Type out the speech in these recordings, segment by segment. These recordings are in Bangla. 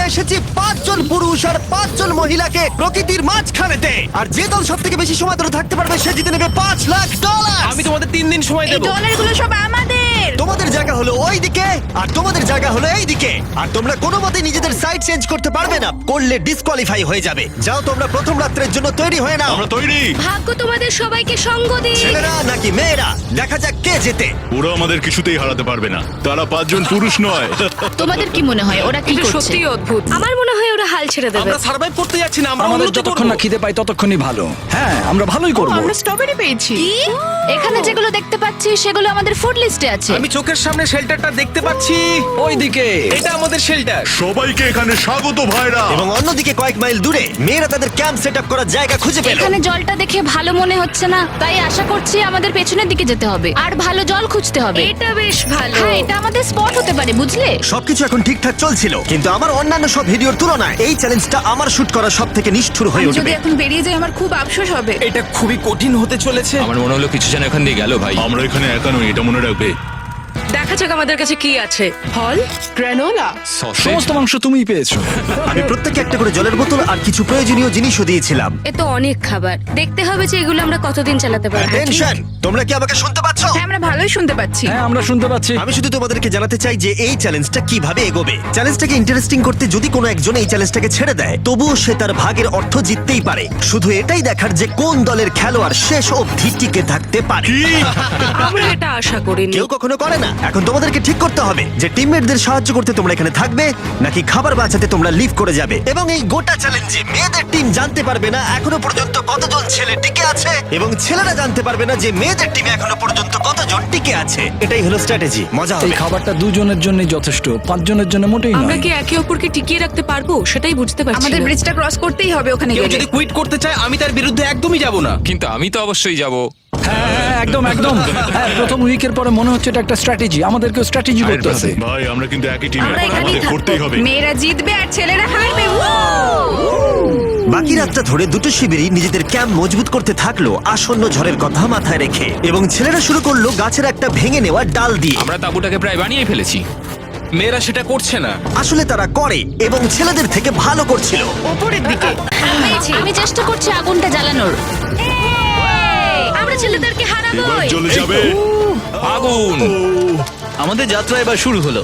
নিয়ে এসেছি 5 জন পুরুষ আর 5 জন মহিলাকে প্রকৃতির মাঝখানেতে, আর যে দল সব থেকে বেশি সময় ধরে থাকতে পারবে সে জিতে নেবে $5,00,000। আমি তোমাদের 3 দিন সময় এই দেব। ডলারগুলো সব আমাদের। তোমাদের জায়গা হলো ওই দিকে আর তোমাদের জায়গা হলো এই দিকে, আর তোমরা কোনো মতে নিজেদের সাইড চেঞ্জ করতে পারবে না, করলে ডিসকোয়ালিফাই হয়ে যাবে। যাও তোমরা প্রথম রাত্রের জন্য তৈরি হয়ে নাও। আমরা তৈরি। ভাগ্য তোমাদের সবাইকে সঙ্গ দিক। ছেলেরা নাকি মেয়েরা, দেখা যাক কে জেতে। ওরা আমাদের কিছুতেই হারাতে পারবে না, তারা 5 জন পুরুষ নয়। তোমাদের কি মনে হয় ওরা কি এটা করছে? সত্যিই অদ্ভুত। আমার মনে হয় ওরা হাল ছেড়ে দেবে। আমরা সার্ভাইভ করতে যাচ্ছি না, আমরা আমাদের উন্নতি যতক্ষণ করব। না খিদে পাই ততক্ষণই ভালো। হ্যাঁ, আমরা ভালোই করব। আমরা স্ট্রবেরি পেয়েছি। এখানে যেগুলো দেখতে পাচ্ছি সেগুলো আমাদের ফুড লিস্টে আছে। আমি চোখের সামনে শেল্টারটা দেখতে পাচ্ছি। ওইদিকে এটা আমাদের শেল্টার। সবাইকে এখানে স্বাগত ভাইরা। এবং অন্যদিকে কয়েক মাইল দূরে মেয়েরা তাদের ক্যাম্প সেট আপ করার জায়গা খুঁজে পেল। এখানে জলটা দেখে ভালো মনে হচ্ছে না, তাই আশা করছি আমাদের পেছনের দিকে যেতে হবে আর ভালো জল খুঁজতে হবে। এটা বেশ ভালো। হ্যাঁ, এটা আমাদের স্পট হতে পারে, বুঝলে? সবকিছু এখন ঠিকঠাক চলছিল, কিন্তু আমার অন্যান্য সব ভিডিওর তুলনায় এই চ্যালেঞ্জটা আমার শুট করা সব থেকে নিষ্ঠুর হয়ে যদি উঠবে। এখন বেরিয়ে যাই আমার খুব আফসোস হবে। এটা খুবই কঠিন হতে চলেছে। আমার মনে হলো কিছু যেন এখান দিয়ে গেল ভাই। আমরা এখানে একা নই, এটা মনে রাখবে। দেখা যাক আমাদের কাছে কি আছে। ফল, গ্রানোলা। সমস্ত মাংস তুমিই পেয়েছো। আমি প্রত্যেককে একটা করে জলের বোতল আর কিছু প্রয়োজনীয় জিনিসও দিয়েছিলাম। এ তো অনেক খাবার। দেখতে হবে যে এগুলো আমরা কতদিন চালাতে পারবো। টেনশন, তোমরা কি আমাকে শুনতে পাচ্ছ? হ্যাঁ, আমরা ভালোই শুনতে পাচ্ছি। হ্যাঁ, আমরা শুনতে পাচ্ছি। আমি শুধু তোমাদেরকে জানাতে চাই যে এই চ্যালেঞ্জটা কিভাবে এগোবে। চ্যালেঞ্জটাকে ইন্টারেস্টিং করতে যদি কোনো একজন এই চ্যালেঞ্জটাকে ছেড়ে দেয়, তবুও সে তার ভাগের অর্থ জিততেই পারে। শুধু এটাই দেখার যে কোন দলের খেলোয়াড় শেষ অবধি টিকে থাকতে পারে। আমরা এটা আশা করিনি। কেউ কখনো করে না। এখন তোমাদেরকে ঠিক করতে হবে যে টিমমেটদের সাহায্য করতে তোমরা এখানে থাকবে নাকি খাবার বাঁচাতে তোমরা লিভ করে যাবে। এবং এই গোটা চ্যালেঞ্জে মেয়েদের টিম জানতে পারবে না এখনো পর্যন্ত কতজন ছেলে টিকে আছে, এবং ছেলেরা জানতে পারবে না যে মেয়েদের টিমে এখনো পর্যন্ত কতজন টিকে আছে। এটাই হলো স্ট্র্যাটেজি। মজা এই হবে। খাবারটা 2 জনের জন্যই যথেষ্ট, 5 জনের জন্য মোটেই আমরা নয়। কি একে অপরকে টিকিয়ে রাখতে পারবো সেটাই বুঝতে পারছি আমাদের না। ব্রিজটা ক্রস করতেই হবে ওখানে কেউ গেলে। যদি কুইট করতে চায় আমি তার বিরুদ্ধে একদমই যাব না। কিন্তু আমি তো অবশ্যই যাব। হ্যাঁ, হ্যাঁ, একদম একদম। হ্যাঁ, প্রথম উইকের পরে মনে হচ্ছে এটা একটা স্ট্র্যাটেজি। আমাদেরকেও স্ট্র্যাটেজি করতে হবে। ভাই আমরা কিন্তু একই টিমে, আমরা এখানেই আমাদের থাকবো। করতেই হবে। মেয়েরা জিতবে আর ছেলেরা হারবে। বাকি রাতটা ধরে দুটো শিবিরই নিজেদের ক্যাম্প মজবুত করতে থাকলো আসন্ন ঝড়ের কথা মাথায় রেখে, এবং ছেলেরা শুরু করলো গাছের একটা ভেঙে নেওয়া ডাল দিয়ে। আমরা তাঁবুটাকে প্রায় বানিয়ে ফেলেছি। মেয়েরা সেটা করছে না। আসলে তারা করে এবং ছেলেদের থেকে ভালো করছিল। উপরের দিকে। আমি চেষ্টা করছি আগুনটা জ্বালানোর। আমরা ছেলেদেরকে হারাবো। এবার জ্বলে যাবে। আগুন! আমাদের যাত্রা এবার শুরু হলো।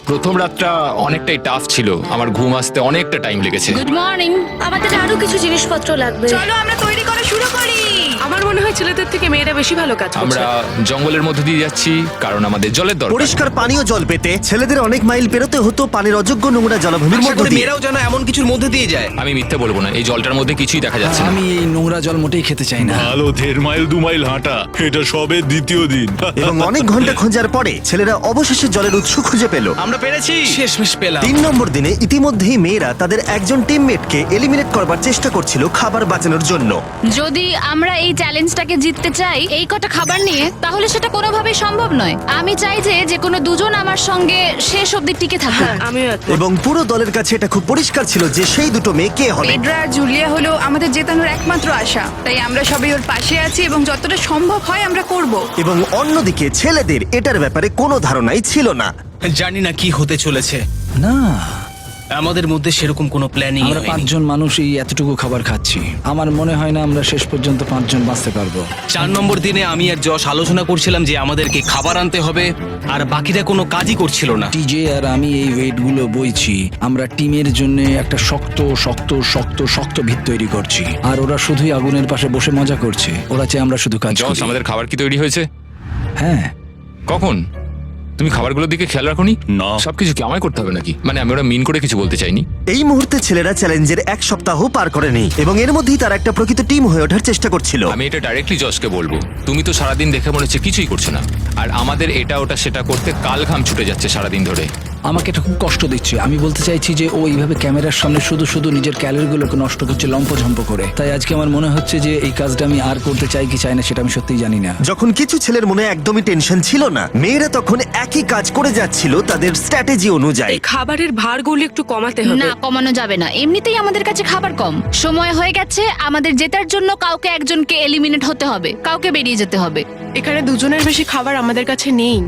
প্রথম রাতটা অনেকটাই টাফ ছিল, আমার ঘুম আসতে অনেকটা টাইম লেগেছে। Good morning. আমাদের আরো কিছু জিনিসপত্র লাগবে। চলো আমরা তৈরি করা শুরু করি। আমার মনে হয় ছেলেদের থেকে মেয়েরা বেশি ভালো কাজ করছে। আমরা জঙ্গলের মধ্যে দিয়ে যাচ্ছি কারণ আমাদের জলের দরকার। পরিষ্কার পানীয় জল পেতে ছেলেদের অনেক মাইল পেরোতে হতো পানির অযোগ্য নোংরা জলাভূমির আশা মধ্য করি দিয়ে। মেয়েরাও যেন এমন কিছুর মধ্যে দিয়ে যায়। আমি মিথ্যে বলবো না, এই জলটার মধ্যে কিছুই দেখা যাচ্ছে না। আমি এই নোংরা জল মোটেই খেতে চাই না। ভালো 1.5 মাইল 2 মাইল হাঁটা, এটা সবে দ্বিতীয় দিন। এবং অনেক ঘন্টা খোঁজার পরে ছেলেরা অবশেষে জলের উৎস খুঁজে পেল। আমরা পেরেছি, শেষমেশ পেলাম। 3 নম্বর দিনে ইতিমধ্যেই মেয়েরা তাদের একজন টিমমেটকে এলিমিনেট করবার চেষ্টা করছিল খাবার বাঁচানোর জন্য। যদি আমরা এই চ্যালেঞ্জটাকে জিততে চাই এই কটা খাবার নিয়ে, তাহলে সেটা কোনোভাবেই সম্ভব নয়। আমি চাই যে কোনো দুজন আমার সঙ্গে শেষ অবধি টিকে থাকুক। আমিও একমত। এবং পুরো দলের কাছে এটা খুব পরিষ্কার ছিল যে সেই দুটো মেয়ে কে হবে। পেড্রা আর জুলিয়া হলো আমাদের জেতানোর একমাত্র আশা। তাই আমরা সবাই ওর পাশে আছি এবং যতটা সম্ভব হয় আমরা করব। এবং অন্যদিকে ছেলেদের এটার ব্যাপারে কোনো ধারণাই ছিল না। জানি না কি হতে চলেছে। না, আমাদের মধ্যে সেরকম কোনো প্ল্যানিং আমরা 5 জন মানুষ এই এতটুকু খাবার খাচ্ছি। আমার মনে হয় না আমরা শেষ পর্যন্ত 5 জন বাঁচতে পারবো। 4 নম্বর দিনে আমি আর যশ আলোচনা করছিলাম যে আমাদেরকে খাবার আনতে হবে, আর বাকিরা কোনো কাজই করছিল না। টিজে আর আমি এই ওয়েটগুলো বইছি। আমরা টিমের জন্য একটা শক্ত শক্ত শক্ত শক্ত ভিত তৈরি করছি, আর ওরা শুধুই আগুনের পাশে বসে মজা করছে। ওরা চাই আমরা শুধু কাজ জস, করি। আমাদের খাবার কি তৈরি হয়েছে? হ্যাঁ, কখন? তুমি খাবারগুলোর দিকে খেয়াল রাখোনি? না। সবকিছু কি আমায় করতে হবে নাকি? মানে আমি ওরা মিন করে কিছু বলতে চাইনি। এই মুহূর্তে ছেলেরা চ্যালেঞ্জের 1 সপ্তাহ পার করেনি এবং এর মধ্যেই তারা একটা প্রকৃত টিম হয়ে ওঠার চেষ্টা করছিল। আমি এটা ডাইরেক্টলি জসকে বলবো। তুমি তো সারাদিন দেখে মনে হচ্ছে কিছুই করছো না, আর আমাদের এটা ওটা সেটা করতে কাল ঘাম ছুটে যাচ্ছে সারাদিন ধরে। আমাকে এটা খুব কষ্ট দিচ্ছে। আমি বলতে চাইছি যে ও এইভাবে ক্যামেরার সামনে শুধু শুধু নিজের ক্যালোরিগুলোকে নষ্ট করছে লম্পঝম্প করে। তাই আজকে আমার মনে হচ্ছে যে এই কাজটা আমি আর করতে চাই কি চাই না সেটা আমি সত্যিই জানি না। যখন কিছু ছেলের মনে একদমই টেনশন ছিল না, মেয়েরা তখন একই কাজ করে যাচ্ছিল তাদের স্ট্র্যাটেজি অনুযায়ী। এই খাবারের ভারগুলো একটু কমাতে হবে। না, কমানো যাবে না। এমনিতেই আমাদের কাছে খাবার কম। সময় হয়ে গেছে আমাদের জেতার জন্য কাউকে একজনকে এলিমিনেট হতে হবে, কাউকে বেরিয়ে যেতে হবে। এখানে 2 জনের বেশি খাবার আমাদের কাছে নেই।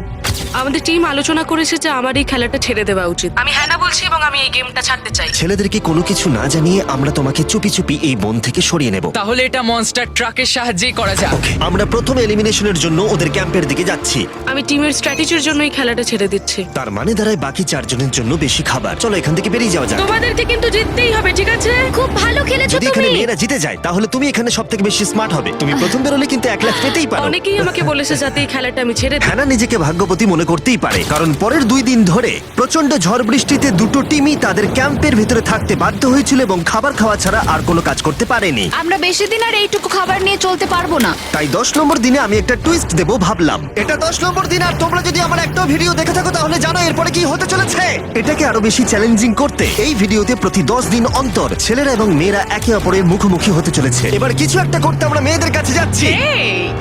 আমাদের টিম আলোচনা করেছে যে আমার এই খেলাটা ছেড়ে দেওয়া উচিত। আমি হ্যানা বলছি এবং আমি এই গেমটা ছাড়তে চাই। ছেলেদেরকে কোনো কিছু না জানিয়ে আমরা তোমাকে চুপি চুপি এই বন থেকে সরিয়ে নেব। তাহলে এটা মনস্টার ট্রাকের সাহায্যেই করা যাক। আমরা প্রথম এলিমিনেশনের জন্য ওদের ক্যাম্পের দিকে যাচ্ছি। আমি টিমের স্ট্র্যাটেজির জন্য এই খেলাটা ছেড়ে দিচ্ছি। তার মানে দাঁড়ায় বাকি 4 জনের জন্য বেশি খাবার। চলো এখান থেকে বেরিয়ে যাওয়া যাক। তোমাদেরকে কিন্তু জিততেই হবে, ঠিক আছে? খুব ভালো খেলেছো যদি এখানে তুমি। মেয়েরা জিতে যায় তাহলে তুমি এখানে সব থেকে বেশি স্মার্ট হবে। তুমি প্রথম বেরোলে কিন্তু 1 লাখ পেতেই পারো। অনেকেই আমাকে বলেছে যাতে এই খেলাটা আমি ছেড়ে দিই। হ্যানা নিজেকে ভাগ্যবতী মনে করতেই পারে, কারণ পরের 2 দিন ধরে প্রচন্ড ঝড় বৃষ্টিতে দুটো টিমই তাদের ক্যাম্পের ভিতরে থাকতে বাধ্য হয়েছিল এবং খাবার খাওয়া ছাড়া আর কোনো কাজ করতে পারেনি। আমরা বেশি দিন আর এইটুকু খাবার নিয়ে চলতে পারবো না। তাই 10 নম্বর দিনে আমি একটা টুইস্ট দেব ভাবলাম। এটা 10 নম্বর দিন, আর তোমরা যদি আমার একটা ভিডিও দেখে থাকো তাহলে জানো এরপরে কি হতে চলেছে। এটাকে আরো বেশি চ্যালেঞ্জিং করতে এই ভিডিওতে প্রতি 10 দিন অন্তর ছেলেরা এবং মেয়েরা একে অপরের মুখোমুখি হতে চলেছে। এবার কিছু একটা করতে আমরা মেয়েদের কাছে যাচ্ছি।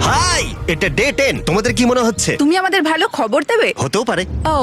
হাই, এটা ডে 10। তোমাদের কি মনে হচ্ছে? তুমি আমাদের ভালো খবর দেবে। হতেও পারে। ও,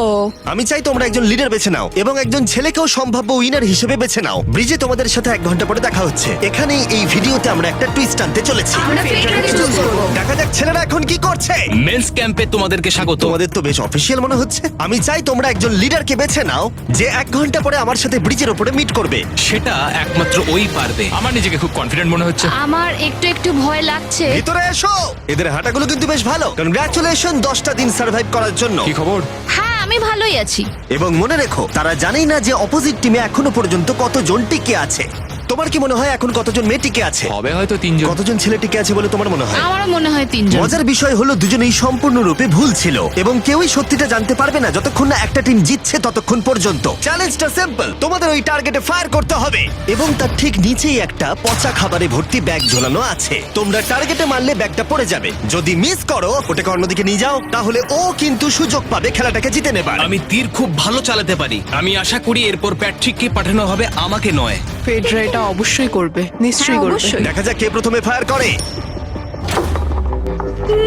আমি চাই তোমরা একজন লিডার বেছে নাও এবং একজন ছেলেকেও সম্ভাব্য উইনার হিসেবে বেছে নাও। ব্রিজে তোমাদের সাথে 1 ঘন্টা পরে দেখা হচ্ছে। এখানেই এই ভিডিওতে আমরা একটা টুইস্ট আনতে চলেছি। আমরা ফেডরারকে চুজ করব। দেখা যাক ছেলেরা এখন কি করছে। মেন্স ক্যাম্পে তোমাদেরকে স্বাগত। তোমাদের তো বেশ অফিসিয়াল মনে হচ্ছে। আমি চাই তোমরা একজন লিডারকে বেছে নাও যে 1 ঘন্টা পরে আমার সাথে ব্রিজের উপরে মিট করবে। সেটা একমাত্র ওই পারবে। আমার নিজেকে খুব কনফিডেন্ট মনে হচ্ছে। আমার একটু একটু ভয় লাগছে। ভিতরে এসো। এদের হাঁটাগুলো কিন্তু বেশ ভালো। কনগ্রাচুলেশন 10টা দিন সার্ভাইভ করার জন্য। কি খবর? হ্যাঁ, আমি ভালোই আছি। এবং মনে রেখো, তারা জানেই না যে অপোজিট টিমে এখনো পর্যন্ত কতজন টিকে আছে। তোমার কি মনে হয় এখন কতজন মেয়ে টিকে আছে? হবে হয়তো 3 জন। কতজন ছেলে টিকে আছে বলে তোমার মনে হয়? আমারও মনে হয় 3 জন। মজার বিষয় হলো দুজনেই সম্পূর্ণরূপে ভুল ছিল এবং কেউই সত্যিটা জানতে পারবে না যতক্ষণ না একটা টিম জিতছে ততক্ষণ পর্যন্ত। চ্যালেঞ্জটা সিম্পল, তোমাদের ওই টার্গেটে ফায়ার করতে হবে এবং তার ঠিক নিচেই একটা পচা খাবারে ভর্তি ব্যাগ ঝোলানো আছে। তোমরা টার্গেটে মারলে ব্যাগটা পড়ে যাবে। যদি মিস করো, ওটাকে অন্যদিকে নিয়ে যাও, তাহলে ও কিন্তু সুযোগ পাবে খেলাটাকে জিতে নেবার। আমি তীর খুব ভালো চালাতে পারি। আমি আশা করি এরপর প্যাট্রিককে পাঠানো হবে, আমাকে নয়। ফেডরা এটা অবশ্যই করবে, নিশ্চয়ই হ্যাঁ, করবে। অবশ্যই। দেখা যাক কে প্রথমে ফায়ার করে।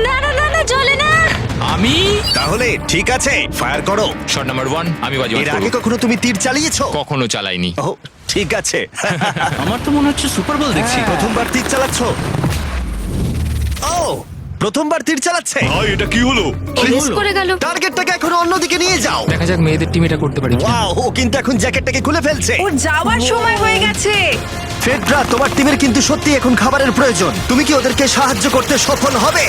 না না না না, চলে না। আমি তাহলে ঠিক আছে, ফায়ার করো। শট নাম্বার 1 আমি বাজি এর আগে কখনো তুমি তীর চালিয়েছো? কখনো চালাইনি। ও ঠিক আছে। আমার তো মনে হচ্ছে সুপার বল দেখছি। প্রথমবার তীর চালাচ্ছ? ও, প্রথমবার তীর চালাচ্ছে। ভাই এটা কি হলো? মিস করে গেল। টার্গেটটাকে এখন অন্যদিকে নিয়ে যাও। দেখা যাক মেয়েদের টিম এটা করতে পারে কিনা। ওয়াও, ও কিন্তু এখন জ্যাকেটটাকে খুলে ফেলছে। ওর যাওয়ার সময় হয়ে গেছে। ফেডরা, তোমার টিমের কিন্তু সত্যি এখন খাবারের প্রয়োজন। তুমি কি ওদেরকে সাহায্য করতে সফল হবে?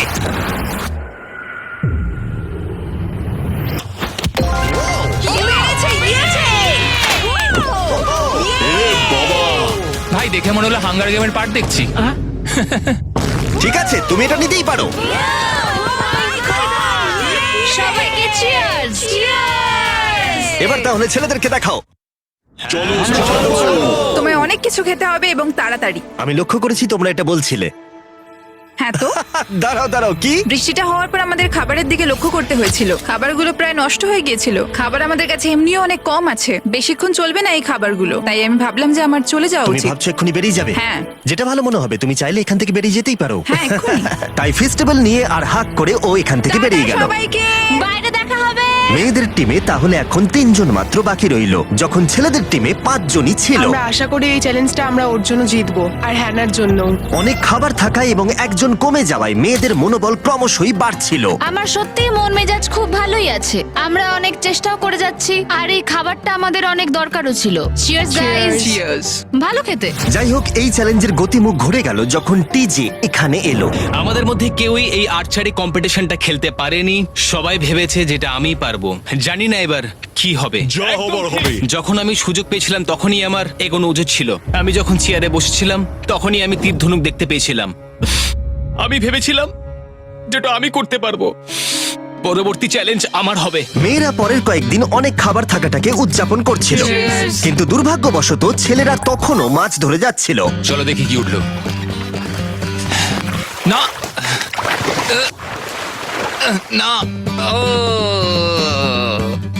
ভাই দেখে মনে হলো হাঙ্গার গেমের পার্ট দেখছি। ঠিক আছে, তুমি এটা নিতেই পারো। সবাইকে চিয়ার্স। এবার তাহলে ছেলেদেরকে দেখাও। তোমায় অনেক কিছু খেতে হবে এবং তাড়াতাড়ি। আমি লক্ষ্য করেছি তোমরা এটা বলছিলে। হ্যাঁ তো, দাঁড়াও দাঁড়াও, কি? বৃষ্টিটা হওয়ার পর আমাদের খাবারের দিকে লক্ষ্য করতে হয়েছিল। খাবারগুলো প্রায় নষ্ট হয়ে গিয়েছিল। খাবার আমাদের কাছে এমনিও অনেক কম আছে, বেশিক্ষণ চলবে না এই খাবারগুলো। তাই আমি ভাবলাম যে আমার চলে যাওয়া তুমি উচিত। ভাবছো এক্ষুনি বেরিয়ে যাবে? হ্যাঁ। যেটা ভালো মনে হবে। তুমি চাইলে এখান থেকে বেরিয়ে যেতেই পারো। হ্যাঁ, এক্ষুনি। তাই ফেস্টিভ্যাল নিয়ে আর হাক করে ও এখান থেকে বেরিয়ে গেল। সবাইকে বাইরে দেখা হবে। মেয়েদের টিমে তাহলে এখন 3 জন মাত্র বাকি রইল, যখন ছেলেদের টিমে 5 জনই ছিল। আমরা আশা করি এই চ্যালেঞ্জটা আমরা ওর জন্য জিতবো আর হ্যানার জন্য। অনেক খাবার থাকায় এবং একজন কমে যাওয়ায় মেয়েদের মনোবল ক্রমশই বাড়ছিল। আমার সত্যি মন মেজাজ খুব ভালোই আছে। আমরা অনেক চেষ্টাও করে যাচ্ছি আর এই খাবারটা আমাদের অনেক দরকারও ছিল। Cheers guys. চিয়ার্স। ভালো খেতে। যাই হোক, এই চ্যালেঞ্জের গতিমুখ ঘুরে গেল যখন টিজে এখানে এলো। আমাদের মধ্যে কেউই এই আর্চারি কম্পিটিশনটা খেলতে পারেনি। সবাই ভেবেছে যেটা আমি পারবো। জানি না এবার কি হবে। যা হবার হবে। যখন আমি সুযোগ পেয়েছিলাম তখনই আমার এগোনো উচিত ছিল। আমি যখন চেয়ারে বসেছিলাম তখনই আমি তীর ধনুক দেখতে পেয়েছিলাম। আমি ভেবেছিলাম যেটা আমি করতে পারবো। পরবর্তী চ্যালেঞ্জ আমার হবে। মেয়েরা পরের কয়েকদিন অনেক খাবার থাকাটাকে উদযাপন করছিল, কিন্তু দুর্ভাগ্যবশত ছেলেরা তখনও মাছ ধরে যাচ্ছিল। চলো দেখি কি উঠলো। না না ও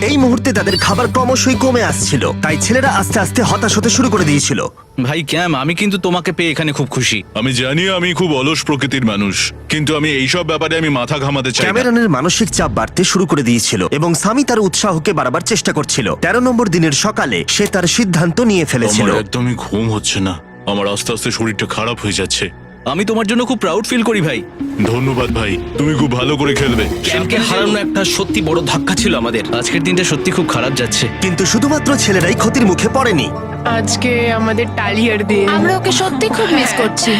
এই মুহূর্তে তাদের খাবার ক্রমশই কমে আসছিল, তাই ছেলেরা আস্তে আস্তে হতাশ হতে শুরু করে দিয়েছিল। ভাই ক্যাম, আমি কিন্তু তোমাকে পেয়ে এখানে খুব খুশি। আমি জানি আমি খুব অলস প্রকৃতির মানুষ, কিন্তু আমি এইসব ব্যাপারে আমি মাথা ঘামাতে চাই না। ক্যামেরনের মানসিক চাপ বাড়তে শুরু করে দিয়েছিল এবং সামি তার উৎসাহকে বাড়াবার চেষ্টা করছিল। 13 নম্বর দিনের সকালে সে তার সিদ্ধান্ত নিয়ে ফেলেছিল। আমার একদমই ঘুম হচ্ছে না। আমার আস্তে আস্তে শরীরটা খারাপ হয়ে যাচ্ছে। আমি তোমার জন্য খুব প্রাউড ফিল করি ভাই। ধন্যবাদ ভাই, তুমি খুব ভালো করে খেলবে। ক্যাম্পকে হারানো একটা সত্যি বড় ধাক্কা ছিল আমাদের। আজকের দিনটা সত্যি খুব খারাপ যাচ্ছে। কিন্তু শুধুমাত্র ছেলেরাই ক্ষতির মুখে পড়েনি। আজকে আমাদের টালিয়ার দিন। আমরা ওকে সত্যি খুব মিস করছি।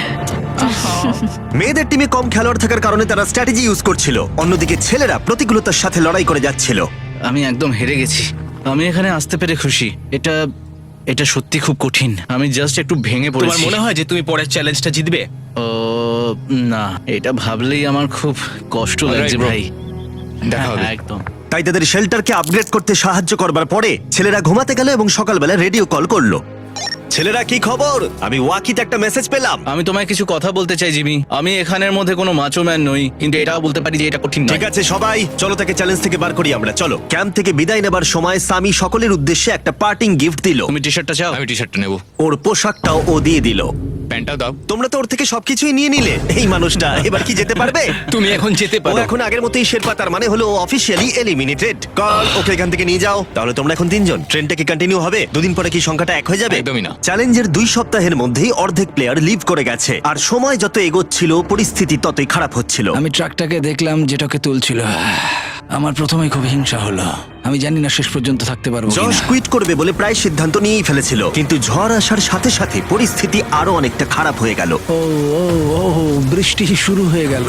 মেয়েদের টিমে কম খেলোয়াড় থাকার কারণে তারা স্ট্র্যাটেজি ইউজ করছিল, অন্যদিকে ছেলেরা প্রতিকূলতার সাথে লড়াই করে যাচ্ছিল। আমি একদম হেরে গেছি। আমি এখানে আসতে পেরে খুশি। এটা সত্যি খুব কঠিন। আমি জাস্ট একটু ভেঙে তোমার পড়েছি। মনে হয় যে তুমি পরের চ্যালেঞ্জটা জিতবে? ও না, এটা ভাবলেই আমার খুব কষ্ট লাগছে bro. ভাই। দেখা হবে। হ্যাঁ, একদম। তাই তাদের শেল্টারকে আপগ্রেড করতে সাহায্য করবার পরে ছেলেরা ঘুমাতে গেল এবং সকালবেলা রেডিও কল করলো। ছেলেরা, কি খবর? আমি ওয়াকিতে একটা মেসেজ পেলাম। আমি তোমায় কিছু কথা বলতে চাই জিমি। আমি এখানের মধ্যে কোনো মাচো ম্যান নই, কিন্তু এটাও বলতে পারি যে এটা কঠিন নয়। ঠিক আছে সবাই, চলো তাকে চ্যালেঞ্জ থেকে বার করি আমরা। চলো। ক্যাম্প থেকে বিদায় নেবার সময় সামি সকলের উদ্দেশ্যে একটা পার্টিং গিফট দিল। তুমি টি শার্টটা চাও? আমি টি শার্টটা নেবো। ওর পোশাকটাও ও দিয়ে দিল। প্যান্টটাও দাও। তোমরা তো ওর থেকে সবকিছুই নিয়ে নিলে। এই মানুষটা এবার কি যেতে পারবে? তুমি এখন যেতে ও পারো। এখন আগের মতোই শেরপা, তার মানে হলো অফিসিয়ালি এলিমিনেটেড। কল ওকে এখান থেকে নিয়ে যাও। তাহলে তোমরা এখন 3 জন। ট্রেনটা কি কন্টিনিউ হবে? দুদিন পরে কি সংখ্যাটা 1 হয়ে যাবে? একদমই না। চ্যালেঞ্জের 2 সপ্তাহের মধ্যেই অর্ধেক প্লেয়ার লিভ করে গেছে, আর সময় যত এগোচ্ছিল পরিস্থিতি ততই খারাপ হচ্ছিল। আমি ট্রাকটাকে দেখলাম যেটাকে তুলছিল। আমার প্রথমেই খুব হিংসা হলো। আমি জানি না শেষ পর্যন্ত থাকতে পারবো জশ কিনা। কুইট করবে বলে প্রায় সিদ্ধান্ত নিয়েই ফেলেছিল, কিন্তু ঝড় আসার সাথে সাথে পরিস্থিতি আরো অনেকটা খারাপ হয়ে গেল। ও ও ও বৃষ্টি শুরু হয়ে গেল।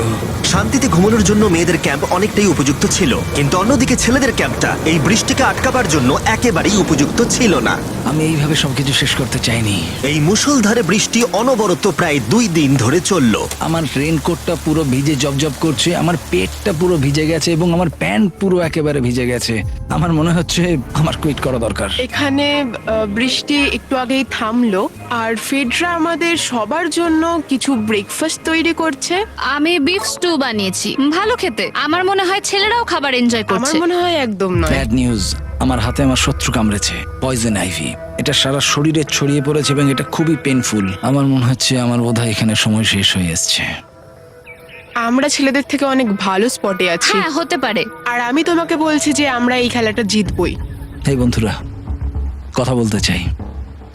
শান্তিতে ঘুমানোর জন্য মেয়েদের ক্যাম্প অনেকটাই উপযুক্ত ছিল, কিন্তু অন্যদিকে ছেলেদের ক্যাম্পটা এই বৃষ্টিকে আটকাবার জন্য একেবারেই উপযুক্ত ছিল না। আমি এইভাবে সবকিছু শেষ করতে চাইনি। এই মুষলধারে বৃষ্টি অনবরত প্রায় 2 দিন ধরে চলল। আমার রেনকোটটা পুরো ভিজে জবজব করছে, আমার পেটটা পুরো ভিজে গেছে এবং আমার প্যান্ট পুরো একেবারে ভিজে গেছে। আমার মনে হচ্ছে আমার কুইট করা দরকার। এখানে বৃষ্টি একটু আগেই থামলো, আর ফেডরা আমাদের সবার জন্য কিছু ব্রেকফাস্ট তৈরি করছে। আমি বিফ স্টু বানিয়েছি, ভালো খেতে। আমার মনে হয় ছেলেরাও খাবার এনজয় আমার করছে। মনে হয় একদম নয়। ব্যাড নিউজ, আমার হাতে আমার শত্রু কামড়েছে, পয়জন আইভি। এটা সারা শরীরে ছড়িয়ে পড়েছে এবং এটা খুবই পেনফুল। আমার মনে হচ্ছে আমার বোধহয় এখানে সময় শেষ হয়ে এসছে। আমরা ছেলেদের থেকে অনেক ভালো স্পটে আছি, হ্যাঁ, হতে পারে। আর আমি তোমাকে বলছি যে আমরা এই খেলাটা জিতবই। এই বন্ধুরা, কথা বলতে চাই।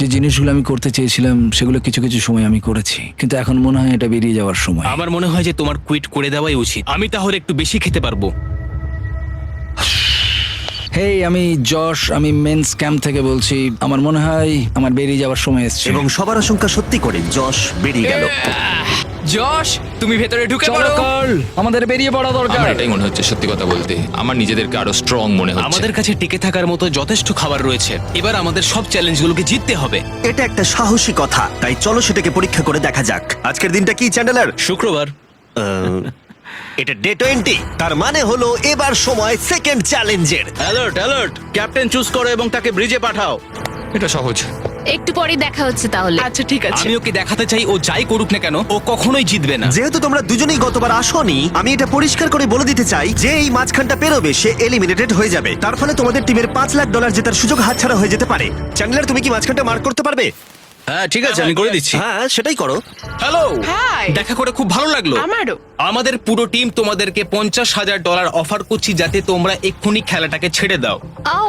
যে জিনিসগুলো আমি করতে চেয়েছিলাম সেগুলো কিছু কিছু সময় আমি করেছি, কিন্তু এখন মনে হয় এটা বেরিয়ে যাওয়ার সময়। আমার মনে হয় যে তোমার কুইট করে দেওয়াই উচিত। আমি তাহলে একটু বেশি খেতে পারবো। হেই, আমি যশ, আমি মেন্স ক্যাম্প থেকে বলছি। আমার মনে হয় আমার বেরিয়ে যাওয়ার সময় এসছে। এবং সবার আশঙ্কা সত্যি করে যশ বেরিয়ে গেল। যশ, তুমি ভেতরে ঢুকে চলো পড়ো। কার্ল, আমাদের বেরিয়ে পড়া দরকার। আমার এটাই মনে হচ্ছে, সত্যি কথা বলতে আমার নিজেদেরকে আরো স্ট্রং মনে হচ্ছে। আমাদের কাছে টিকে থাকার মতো যথেষ্ট খাবার রয়েছে। এবার আমাদের সব চ্যালেঞ্জগুলোকে জিততে হবে। এটা একটা সাহসী কথা, তাই চলো সেটাকে পরীক্ষা করে দেখা যাক। আজকের দিনটা কি চ্যান্ডেলার? শুক্রবার। এটা ডে 20, তার মানে হলো এবার সময় সেকেন্ড চ্যালেঞ্জের। অ্যালার্ট অ্যালার্ট, ক্যাপ্টেন চুজ করো এবং তাকে ব্রিজে পাঠাও। এটা সহজ। একটু পরেই দেখা হচ্ছে তাহলে। আচ্ছা ঠিক আছে। আমি ওকে দেখাতে চাই ও যাই করুক না কেন ও কখনোই জিতবে না। যেহেতু তোমরা দুজনেই গতবার আসোনি, আমি এটা পরিষ্কার করে বলে দিতে চাই যে এই মাঝখানটা পেরোবে সে এলিমিনেটেড হয়ে যাবে। তার ফলে তোমাদের টিমের $5 লাখ জেতার সুযোগ হাতছাড়া হয়ে যেতে পারে। চ্যান্ডেলার, তুমি কি মাঝখানটা মার্ক করতে পারবে? হ্যাঁ ঠিক আছে, আমি করে দিচ্ছি। হ্যাঁ, সেটাই করো। Hello, hi. দেখা করে খুব ভালো লাগলো। আমারও। আমাদের পুরো টিম তোমাদেরকে $50,000 অফার করছি যাতে তোমরা এক্ষুনি খেলাটাকে ছেড়ে দাও। ও,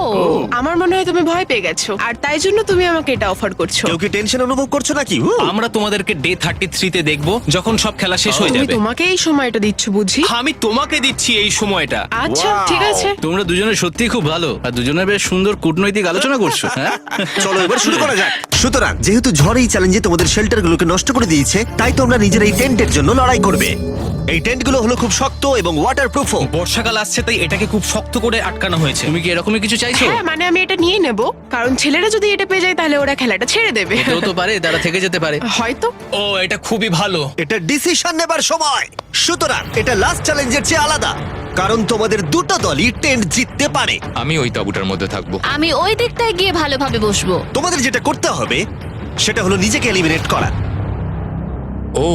আমার মনে হয় তুমি ভয় পেয়ে গেছো, আর তাই জন্য তুমি আমাকে এটা অফার করছো। কেউ কি টেনশন অনুভব করছো নাকি? আমরা তোমাদেরকে ডে 33 তে দেখবো যখন সব খেলা শেষ হয়ে তুমি যাবে। তোমাকে এই সময়টা দিচ্ছ বুঝি? আমি তোমাকে দিচ্ছি এই সময়টা। আচ্ছা Wow. ঠিক আছে। তোমরা দুজনে সত্যি খুব ভালো, আর দুজনে বেশ সুন্দর কূটনৈতিক আলোচনা করছো। হ্যাঁ, চলো এবার শুরু করা যাক। সুতরাং যেহেতু ঝড় এই চ্যালেঞ্জে তোমাদের শেল্টারগুলোকে নষ্ট করে দিয়েছে, তাই তোমরা নিজের এই টেন্টের জন্য লড়াই করবে। এই টেন্টগুলো হলো খুব শক্ত এবং ওয়াটারপ্রুফও। বর্ষাকাল আসছে তাই এটাকে খুব শক্ত করে আটকানো হয়েছে। তুমি কি এরকমই কিছু চাইছো? হ্যাঁ, মানে আমি এটা নিয়ে নেব, কারণ ছেলেরা যদি এটা পেয়ে যায় তাহলে ওরা খেলাটা ছেড়ে দেবে। এটাও তো পারে, তারা থেকে যেতে পারে। হয়তো। ও, এটা খুবই ভালো। এটা ডিসিশন নেবার সময়। সুতরাং এটা লাস্ট চ্যালেঞ্জের চেয়ে আলাদা, কারণ তোমাদের দুটো দলই টেন্ট জিততে পারে। আমি ওই তাঁবুটার মধ্যে থাকবো। আমি ওই দিকটায় গিয়ে ভালোভাবে বসবো। তোমাদের যেটা করতে হবে সেটা হলো নিজেকে এলিমিনেট করা। ও,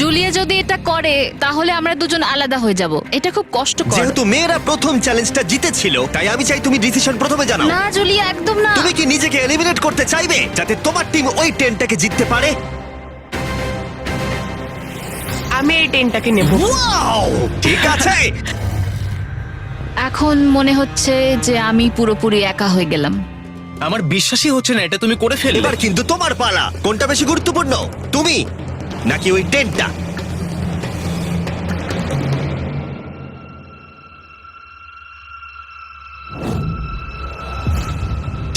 জুলিয়া যদি এটা করে তাহলে আমরা দুজন আলাদা হয়ে যাব। এটা খুব কষ্টকর। যেহেতু মেয়েরা প্রথম চ্যালেঞ্জটা জিতেছিল, তাই আমি চাই তুমি ডিসিশন প্রথমে জানাও। না জুলিয়া, একদম না। তুমি কি নিজেকে এলিমিনেট করতে চাইবে যাতে তোমার টিম ওই টেন্টটাকে জিততে পারে? আমি এই টেনটাকে নেব। ওয়াও, ঠিক আছে। এখন মনে হচ্ছে যে আমি পুরোপুরি একা হয়ে গেলাম। আমার বিশ্বাসই হচ্ছে না এটা তুমি করে ফেললে। এবার কিন্তু তোমার পালা। কোনটা বেশি গুরুত্বপূর্ণ, তুমি নাকি ওই টেন্টটা?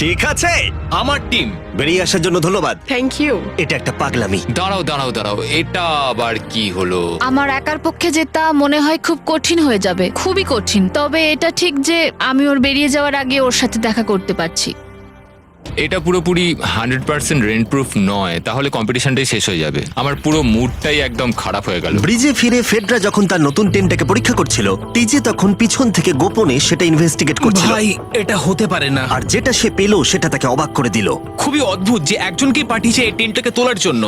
ঠিক আছে, আমার টিম। বেরিয়ে আসার জন্য ধন্যবাদ। Thank you. এটা একটা পাগলামি। দাঁড়াও দাঁড়াও দাঁড়াও, এটা আবার কি হলো? আমার একার পক্ষে জেতা মনে হয় খুব কঠিন হয়ে যাবে, খুবই কঠিন। তবে এটা ঠিক যে আমি ওর বেরিয়ে যাওয়ার আগে ওর সাথে দেখা করতে পারছি। এটা পুরোপুরি 100% রেন্ট প্রুফ নয়, তাহলে কম্পিটিশনটাই শেষ হয়ে যাবে। আমার পুরো মুডটাই একদম খারাপ হয়ে গেল। ব্রিজে ফিরে ফেডরা যখন তার নতুন টেন্টটাকে পরীক্ষা করছিল, টিজে তখন পিছন থেকে গোপনে সেটা ইনভেস্টিগেট করছিল। ভাই, এটা হতে পারে না। আর যেটা সে পেল সেটা তাকে অবাক করে দিল। খুবই অদ্ভুত যে একজনকেই পাঠিয়েছে এই টেন্টটাকে তোলার জন্য।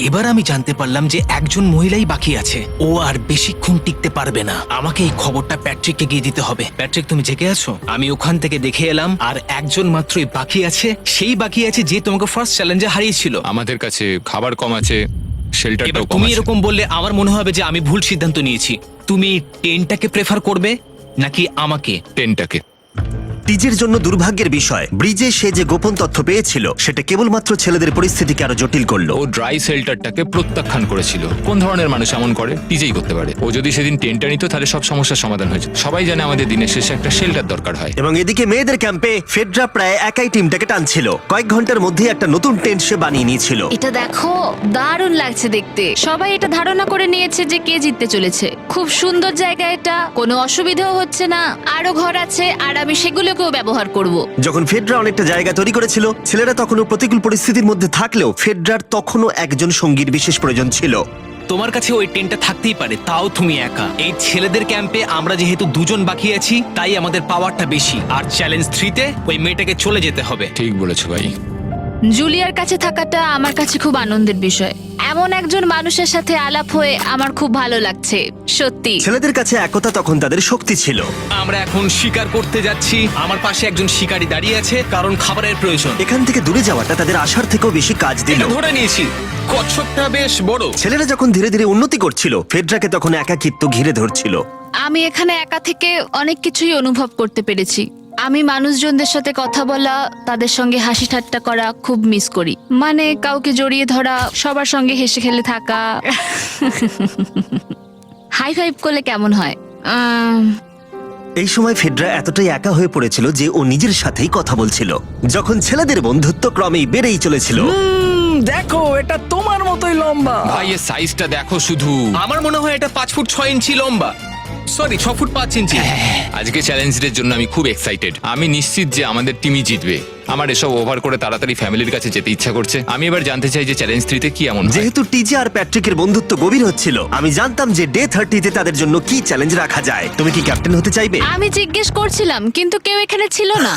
এবার আমি জানতে পারলাম যে একজন মহিলাই বাকি আছে। ও আর বেশিক্ষণ টিকতে পারবে না। আমাকে এই খবরটা প্যাট্রিককে গিয়ে দিতে হবে। প্যাট্রিক, তুমি জেগে আছো? আমি ওখান থেকে দেখে এলাম আর একজন মাত্রই বাকি আছে। সেই বাকি আছে যে তোমাকে ফার্স্ট চ্যালেঞ্জে হারিয়েছিল। আমাদের কাছে খাবার কম আছে, এবার শেল্টারটাও কম তুমি আছে। এরকম বললে আমার মনে হবে যে আমি ভুল সিদ্ধান্ত নিয়েছি। তুমি টেন্টটাকে প্রেফার করবে নাকি আমাকে? টেনটাকে। টিজের জন্য দুর্ভাগ্যের বিষয়, ব্রিজে সে যে গোপন তথ্য পেয়েছিল সেটা কেবলমাত্র ছেলেদের পরিস্থিতিকে আরো জটিল করলো। ও ড্রাই শেল্টারটাকে প্রত্যাখ্যান করেছিল। কোন ধরনের মানুষ এমন করে? টিজেই করতে পারে। ও যদি সেদিন টেন্টটা নিত তাহলে সব সমস্যার সমাধান হয়েছে। সবাই জানে আমাদের দিনের শেষে একটা শেল্টার দরকার হয়। এবং এদিকে মেয়েদের ক্যাম্পে ফেডরা প্রায় একাই টিমটাকে টানছিল। কয়েক ঘন্টার মধ্যে একটা নতুন টেন্ট সে বানিয়ে নিয়েছিল। এটা দেখো, দারুণ লাগছে দেখতে। সবাই এটা ধারণা করে নিয়েছে যে কে জিততে চলেছে। খুব সুন্দর জায়গা এটা, কোনো অসুবিধাও হচ্ছে না। আরো ঘর আছে আর আমি সেগুলোকেও ব্যবহার করব। যখন ফেডরা অনেকটা জায়গা তৈরি করেছিল, ছেলেরা তখনও প্রতিকূল পরিস্থিতির মধ্যে থাকলেও ফেডরার তখনও একজন সঙ্গীর বিশেষ প্রয়োজন ছিল। তোমার কাছে ওই টেন্টটা থাকতেই পারে, তাও তুমি একা। এই ছেলেদের ক্যাম্পে আমরা যেহেতু দুজন বাকি আছি, তাই আমাদের পাওয়ারটা বেশি। আর চ্যালেঞ্জ 3-তে ওই মেয়েটাকে চলে যেতে হবে। ঠিক বলেছো ভাই। জুলিয়ার কাছে থাকাটা আমার কাছে খুব আনন্দের বিষয়। এমন একজন মানুষের সাথে আলাপ হয়ে আমার খুব ভালো লাগছে, সত্যি। ছেলেদের কাছে একতা তখন তাদের শক্তি ছিল। আমরা এখন শিকার করতে যাচ্ছি। আমার পাশে একজন শিকারী দাঁড়িয়ে আছে, কারণ খাবারের প্রয়োজন। এখান থেকে দূরে যাওয়াটা তাদের আশার থেকেও বেশি কাজ দিল। এটা ধরে নিয়েছি। কচ্ছপটা বেশ বড়। ছেলেরা যখন ধীরে ধীরে উন্নতি করছিল, ফেডরাকে তখন একাকিত্ব ঘিরে ধরছিল। আমি এখানে একা থেকে অনেক কিছুই অনুভব করতে পেরেছি। আমি মানুষজনদের সাথে কথা বলা, তাদের সঙ্গে হাসি ঠাট্টা করা খুব মিস করি। মানে কাউকে জড়িয়ে ধরা, সবার সঙ্গে হেসে খেলে থাকা। হাই ফাইভ করলে কেমন হয়? এই সময় ফেডরা এতটাই একা হয়ে পড়েছিল যে ও নিজের সাথেই কথা বলছিল। যখন ছেলেদের বন্ধুত্ব ক্রমেই বেড়েই চলেছিল, দেখো, এটা তোমার মতোই লম্বা। ভাই এর সাইজটা দেখো শুধু। আমার মনে হয় এটা 5 ফুট 6 ইঞ্চি লম্বা। সরি, 6 ফুট 5 ইঞ্চি। আজকে চ্যালেঞ্জের জন্য আমি খুব এক্সাইটেড। আমি নিশ্চিত যে আমাদের টিমই জিতবে। আমার এসব ওভার করে তাড়াতাড়ি ফ্যামিলির কাছে যেতে ইচ্ছা করছে। আমি এবার জানতে চাই যে চ্যালেঞ্জ 3-তে কি এমন হয়। যেহেতু টিজে আর প্যাট্রিকের বন্ধুত্ব গভীর হচ্ছিল, আমি জানতাম যে ডে 30-তে তাদের জন্য কি চ্যালেঞ্জ রাখা যায়। তুমি কি ক্যাপ্টেন হতে চাইবে? আমি জিজ্ঞেস করছিলাম, কিন্তু কেউ এখানে ছিল না,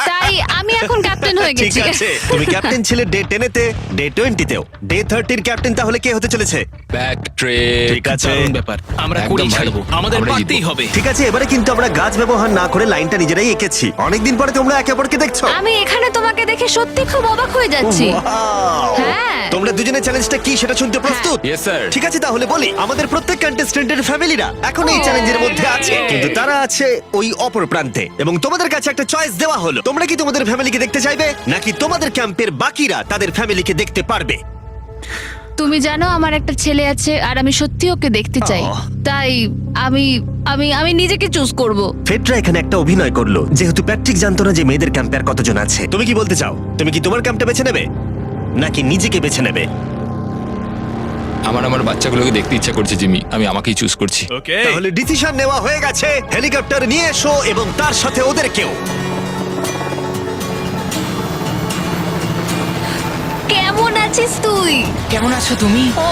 তাই আমি এখন ক্যাপ্টেন হয়ে ঠিক গেছি। আছে, তুমি ক্যাপ্টেন ছিলে ডে 10-তে, ডে 20-তেও। ডে 30-র ক্যাপ্টেন তাহলে কে হতে চলেছে? Back trek. ঠিক আছে, দারুণ ব্যাপার। আমরা একদম করেই ভাই। ছাড়বো। আমাদের আমরা পারতেই জিতবো। হবে। ঠিক আছে, এবারে কিন্তু আমরা গাছ ব্যবহার না করে লাইনটা নিজেরাই এঁকেছি। অনেকদিন পরে তোমরা একে অপরকে দেখছো। আমি এখানে তোমাকে দেখে সত্যি খুব অবাক হয়ে যাচ্ছি। Wow! হ্যাঁ। তোমরা দুজনের চ্যালেঞ্জটা কি সেটা শুনতে প্রস্তুত? Yes, sir. ঠিক আছে, তাহলে বলি, আমাদের প্রত্যেক কন্টেস্টেন্টের ফ্যামিলিরা এখন এই চ্যালেঞ্জের মধ্যে আছে, কিন্তু তারা আছে ওই অপর প্রান্তে। এবং তোমাদের কাছে একটা চয়েস দেওয়া হলো, তোমরা কি তোমাদের ফ্যামিলিকে দেখতে চাইবে নাকি তোমাদের ক্যাম্পের বাকিরা তাদের ফ্যামিলিকে দেখতে পারবে? তুমি জানো আমার একটা ছেলে আছে আর আমি সত্যি ওকে দেখতে চাই। আহ। তাই আমি আমি আমি নিজেকে চুজ করব। ফেডরা এখানে একটা অভিনয় করলো, যেহেতু প্যাট্রিক জানতো না যে মেয়েদের ক্যাম্পে আর কতজন আছে। তুমি কি বলতে চাও? তুমি কি তোমার ক্যাম্পটা বেছে নেবে নাকি নিজেকে বেছে নেবে? আমার বাচ্চাগুলোকে দেখতে ইচ্ছা করছে জিমি। আমি আমাকেই চুজ করছি। তাহলে ডিসিশন নেওয়া হয়ে গেছে। হেলিকপ্টার নিয়ে এসো এবং তার সাথে ওদেরকেও। কেমন আছিস তুই? কেমন আছো তুমি? ও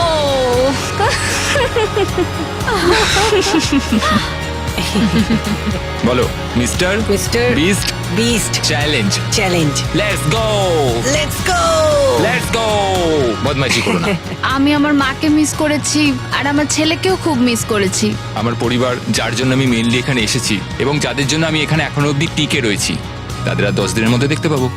বলো mister mister beast beast challenge. Challenge. Let's go, let's go. Let's go. বদমাইশি করো না। আমি আমার মাকে মিস করেছি আর আমার ছেলেকেও খুব মিস করেছি। আমার পরিবার, যার জন্য আমি মেইনলি এখানে এসেছি এবং যাদের জন্য আমি এখানে এখনো অবধি টিকে রয়েছি, তাদের আর 10 দিনের মধ্যে দেখতে পাবো।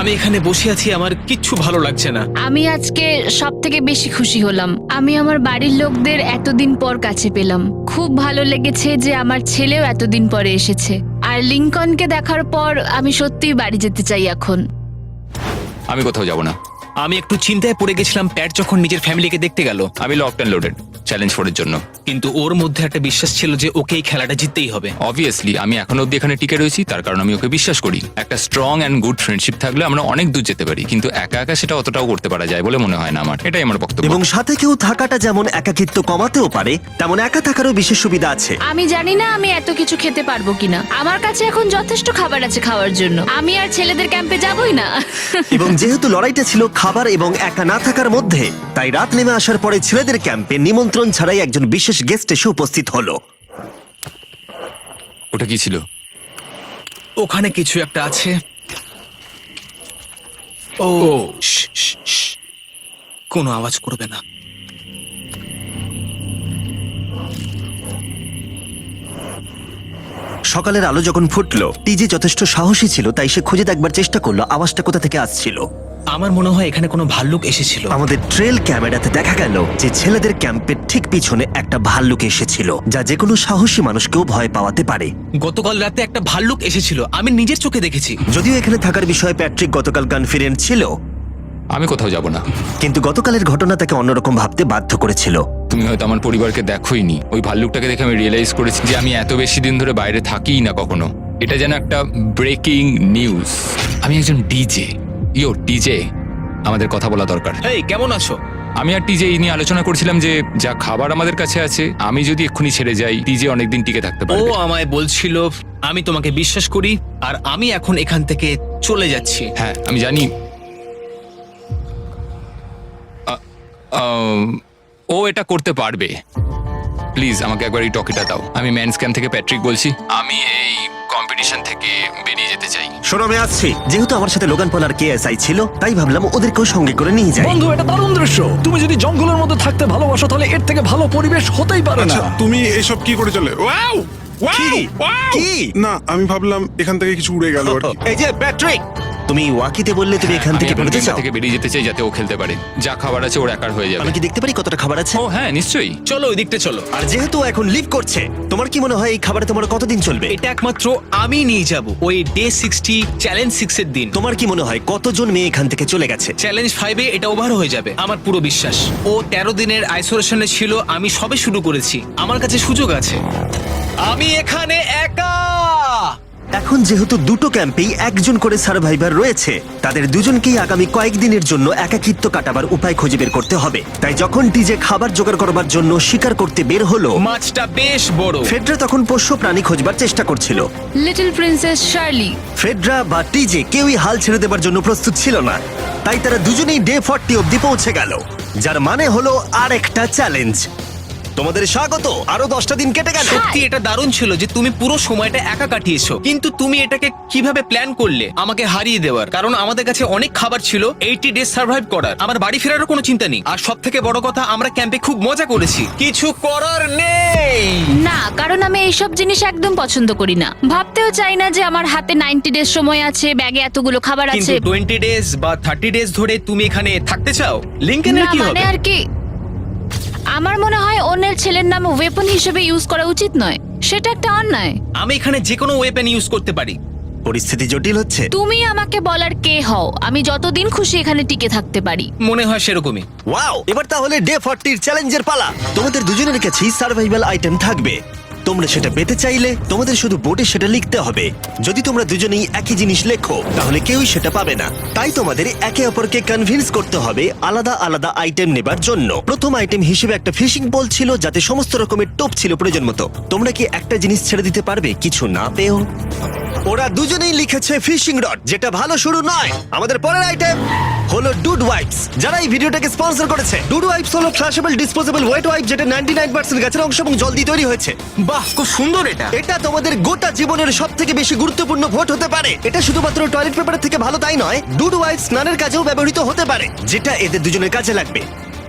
আমি এখানে বসে আছি, আমার কিচ্ছু ভালো লাগছে না। আমি আজকে সব থেকে বেশি খুশি হলাম। আমি আমার বাড়ির লোকদের এতদিন পর কাছে পেলাম। খুব ভালো লেগেছে যে আমার ছেলেও এতদিন পরে এসেছে। আর লিংকনকে দেখার পর আমি সত্যিই বাড়ি যেতে চাই এখন। আমি কোথাও যাব না। আমি একটু চিন্তায় পড়ে গেছিলাম প্যাট যখন নিজের ফ্যামিলিকে দেখতে গেল, আমি লকড অ্যান্ড লোডেড চ্যালেঞ্জ 4 এর জন্য। কিন্তু ওর মধ্যে একটা বিশ্বাস ছিল যে ওকে এই খেলাটা জিততেই হবে। অবভিয়াসলি আমি এখনো অব্দি এখানে টিকে রয়েছি, তার কারণ আমি ওকে বিশ্বাস করি। একটা স্ট্রং অ্যান্ড গুড ফ্রেন্ডশিপ থাকলে আমরা অনেক দূর যেতে পারি, কিন্তু একা একা সেটা অতটাও করতে পারা যায় বলে মনে হয় না আমার। এটাই আমার বক্তব্য। এবং সাথে কেউ থাকাটা যেমন একাকিত্ব কমাতেও পারে, তেমন একা থাকারও বিশেষ সুবিধা আছে। আমি জানি না আমি এত কিছু খেতে পারবো কিনা। আমার কাছে এখন যথেষ্ট খাবার আছে খাওয়ার জন্য। আমি আর ছেলেদের ক্যাম্পে যাবই না। এবং যেহেতু লড়াইটা ছিল খাবার এবং একা না থাকার মধ্যে, তাই রাত নেমে আসার পরে ছেলেদের ক্যাম্পে নিমন্ত্রণ ছাড়াই একজন বিশেষ গেস্ট এসে উপস্থিত হলো। ওটা কি ছিল? ওখানে কিছু একটা আছে। ও শ্, শ্, শ্। কোনো আওয়াজ করবে না। সকালের আলো যখন ফুটলো, টিজি যথেষ্ট সাহসী ছিল, তাই সে খুঁজে দেখবার চেষ্টা করলো আওয়াজটা কোথা থেকে আসছিল। আমার মনে হয় এখানে কোনো ভাল্লুক এসেছিল। আমাদের ট্রেল ক্যামেরাতে দেখা গেল যে ছেলেদের ক্যাম্পের ঠিক পিছনে একটা ভাল্লুক এসেছিল, যা যে কোনো সাহসী মানুষকেও ভয় পাওয়াতে পারে। গতকাল রাতে একটা ভাল্লুক এসেছিল, আমি নিজের চোখে দেখেছি। যদিও এখানে থাকার বিষয়ে প্যাট্রিক গতকাল কনফিডেন্ট ছিল, আমি কোথাও যাব না। কিন্তু গতকালের ঘটনা তাকে অন্যরকম ভাবতে বাধ্য করেছিল। তুমি হয়তো আমার পরিবারকে দেখোইনি। ওই ভাল্লুকটাকে দেখে আমি রিয়েলাইজ করেছি যে আমি এত বেশি দিন ধরে বাইরে থাকিই না কখনো। এটা যেন একটা ব্রেকিং নিউজ। আমি একজন ডিজে। ডিজে, আমাদের কথা বলা দরকার। এই কেমন আছো? আমি আর টিজে এই নিয়ে আলোচনা করছিলাম যে যা খাবার আমাদের কাছে আছে, আমি যদি এক্ষুনি ছেড়ে যাই, টিজে অনেকদিন টিকে থাকতে ও পারবে। আমায় বলছিল আমি তোমাকে বিশ্বাস করি, আর আমি এখন এখান থেকে চলে যাচ্ছি। হ্যাঁ আমি জানি। ও এটা করতে পারবে। প্লিজ আমাকে একবার এই টকিটা দাও। আমি ম্যানস ক্যাম্প থেকে প্যাট্রিক বলছি। আমি এই কম্পিটিশন থেকে বেরিয়ে যেতে চাই। শোনো, আমি আসছি। যেহেতু আমার সাথে লোগান পল আর কেএসআই ছিল, তাই ভাবলাম ওদেরকেও সঙ্গে করে নিয়ে যাই। বন্ধু, এটা দারুণ দৃশ্য। তুমি যদি জঙ্গলের মধ্যে থাকতে ভালোবাসো, তাহলে এর থেকে ভালো পরিবেশ হতেই পারে না। আচ্ছা, তুমি এসব কি করে চলে? ওয়াও কি? কি? না, আমি ভাবলাম এখান থেকে কিছু উড়ে গেল আর কি। এই যে প্যাট্রিক, তুমি ওয়াকিতে বললে তুমি এখান আমি থেকে এখন বেরোতে গেমটা চাও। থেকে বেরিয়ে যেতে চাই যাতে ও খেলতে পারে। যা খাবার আছে ওর একার হয়ে যাবে। আমি কি দেখতে পারি কতটা খাবার আছে? ও হ্যাঁ নিশ্চয়ই। চলো ওই দিকটা চলো। আর যেহেতু ও এখন লিভ করছে, তোমার কি মনে হয় এই খাবারে তোমার কতদিন চলবে? এটা একমাত্র আমি নিয়ে যাব ওই ডে 60 চ্যালেঞ্জ 6 এর দিন। তোমার কি মনে হয় কতজন মেয়ে এখান থেকে চলে গেছে? চ্যালেঞ্জ 5 এ এটা ওভার হয়ে যাবে, আমার পুরো বিশ্বাস। ও 13 দিনের আইসোলেশনে ছিল, আমি সবে শুরু করেছি। আমার কাছে সুযোগ আছে। আমি এখানে একা। এখন যেহেতু দুটো ক্যাম্পেই একজন করে সার্ভাইভার রয়েছে, তাদের দুজনকেই আগামী কয়েকদিনের জন্য একাকিত্ব কাটাবার উপায় খুঁজে বের করতে হবে। তাই যখন টিজে খাবার জোগাড় করবার জন্য শিকার করতে বের হলো, মাছটা বেশ বড়। ফেডরা তখন পোষ্য প্রাণী খোঁজবার চেষ্টা করছিল। Little princess Shirley. ফেডরা বা টিজে কেউই হাল ছেড়ে দেবার জন্য প্রস্তুত ছিল না, তাই তারা দুজনেই ডে 40 অব্দি পৌঁছে গেল, যার মানে হলো আর একটা চ্যালেঞ্জ। তোমাদের স্বাগত। আরো 10টা দিন কেটে গেল। সত্যি এটা দারুণ ছিল যে তুমি পুরো সময়টা একা কাটিয়েছো, কিন্তু তুমি এটাকে কিভাবে প্ল্যান করলে আমাকে হারিয়ে দেওয়ার? কারণ আমাদের কাছে অনেক খাবার ছিল 80 ডেজ সার্ভাইভ করার। আমার বাড়ি ফেরারও কোনো চিন্তা নেই। আর সব থেকে বড় কথা, আমরা ক্যাম্পে খুব মজা করেছি। কিছু করার নেই। না, কারণ আমি এইসব জিনিস একদম পছন্দ করি না। ভাবতেও চাই না যে আমার হাতে 90 ডেজ সময় আছে, ব্যাগে এতগুলো খাবার কিন্তু আছে। 20 ডেজ বা 30 ডেজ ধরে তুমি এখানে থাকতে চাও? লিংকেনের না, কি মানে হবে? আর কি, আমার মনে হয় অন্যের ছেলের নাম ওয়েপন হিসেবে ইউজ করা উচিত নয়। সেটা একটা অন্যায়। আমি এখানে যে কোনো ওয়েপেন ইউজ করতে পারি। পরিস্থিতি জটিল হচ্ছে। তুমি আমাকে বলার কে হও? আমি যতদিন খুশি এখানে টিকে থাকতে পারি। মনে হয় সেরকমই। ওয়াও, এবার তাহলে ডে 40 চ্যালেঞ্জের পালা। তোমাদের দুজনের কাছেই সার্ভাইভাল আইটেম থাকবে। তোমরা সেটা পেতে চাইলে তোমাদের শুধু বোর্ডে সেটা লিখতে হবে। যদি তোমরা দুজনেই একই জিনিস লেখো, তাহলে কেউই সেটা পাবে না। তাই তোমাদের একে অপরকে কনভিন্স করতে হবে আলাদা আলাদা আইটেম নেবার জন্য। প্রথম আইটেম হিসেবে একটা ফিশিং পোল ছিল, যাতে সমস্ত রকমের টোপ ছিল প্রয়োজন মতো। তোমরা কি একটা জিনিস ছেড়ে দিতে পারবে কিছু না পেও? ওরা দুজনেই লিখেছে ফিশিং রড, যেটা ভালো শুরু নয়। আমাদের পরের আইটেম হলো ডুড ওয়াইপস, যারা এই ভিডিওটাকে স্পন্সর করেছে। ডুড ওয়াইপস হলো ফ্লাশেবল ডিসপোজেবল ওয়েট ওয়াইপ, যেটা 99% গাছের অংশ এবং জল দিয়ে তৈরি হয়েছে। বাহ, খুব সুন্দর এটা। এটা তোমাদের গোটা জীবনের সবথেকে বেশি গুরুত্বপূর্ণ ভোট হতে পারে। এটা শুধুমাত্র টয়লেট পেপারের থেকে ভালো তাই নয়, ডুড ওয়াইপস স্নানের কাজেও ব্যবহৃত হতে পারে, যেটা এদের দুজনের কাজে লাগবে।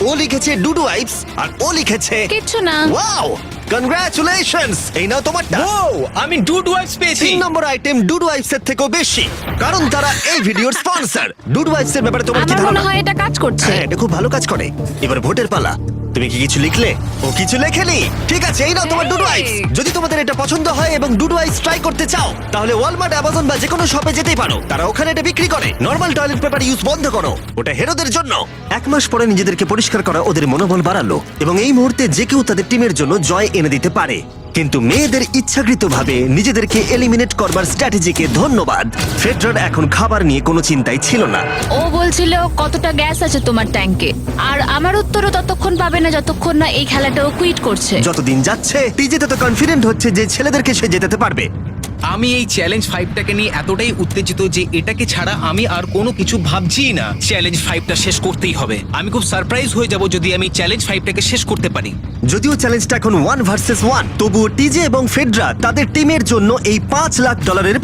ও লিখেছে ডুড ওয়াইপস, আর ও লিখেছে কিচ্ছু না। Wow, congratulations. এই নাও তোমারটা। ও, আমি ডুড ওয়াইপস পেয়েছি। 3 নম্বর আইটেম ডুড ওয়াইপস এর থেকেও বেশি, কারণ তারা এই ভিডিওর স্পন্সর। ডুড ওয়াইপস এর ব্যাপারে তোমার কি আমার ধারণা? মনে হয় এটা কাজ করছে। হ্যাঁ, এটা খুব ভালো কাজ করে। এবার ভোটের পালা। তুমি কি কিছু লিখলে? ও কিছু লেখেনি। ঠিক আছে, এই নাও তোমার ডুডু আইস। যদি তোমাদের এটা পছন্দ হয় এবং ডুডু আইস ট্রাই করতে চাও তাহলে ওয়ালমার্ট, অ্যামাজন বা যে কোনো শপে যেতেই পারো। তারা ওখানে এটা বিক্রি করে। নর্মাল টয়লেট পেপার ইউজ বন্ধ করো, ওটা হেরোদের জন্য। 1 মাস পরে নিজেদেরকে পরিষ্কার করা ওদের মনোবল বাড়ালো এবং এই মুহূর্তে যে কেউ তাদের টিমের জন্য জয় এনে দিতে পারে। কিন্তু মেয়েদের ইচ্ছাকৃতভাবে নিজেদেরকে এলিমিনেট করবার স্ট্র্যাটেজিকে ধন্যবাদ। ফেডরার এখন খাবার নিয়ে কোনো চিন্তাই ছিল না। ও বলছিল কতটা গ্যাস আছে তোমার ট্যাঙ্কে, আর আমার উত্তরও ততক্ষণ পাবে না যতক্ষণ না এই খেলাটাও কুইট করছে। যতদিন যাচ্ছে টিজে তত কনফিডেন্ট হচ্ছে যে ছেলেদেরকে সে জেতাতে পারবে। আমি এই চ্যালেঞ্জ 5টাকে নিয়ে এতটাই উত্তেজিত যে এটাকে ছাড়া আমি আর কোনো কিছু ভাবছিই না। চ্যালেঞ্জ 5টা শেষ করতেই হবে। আমি খুব সারপ্রাইজ হয়ে যাব যদি আমি চ্যালেঞ্জ 5টাকে শেষ করতে পারি। যদিও চ্যালেঞ্জটা এখন 1 ভার্সেস 1, তবুও টিজে এবং ফেডরা তাদের টিমের জন্য এই $5 লাখ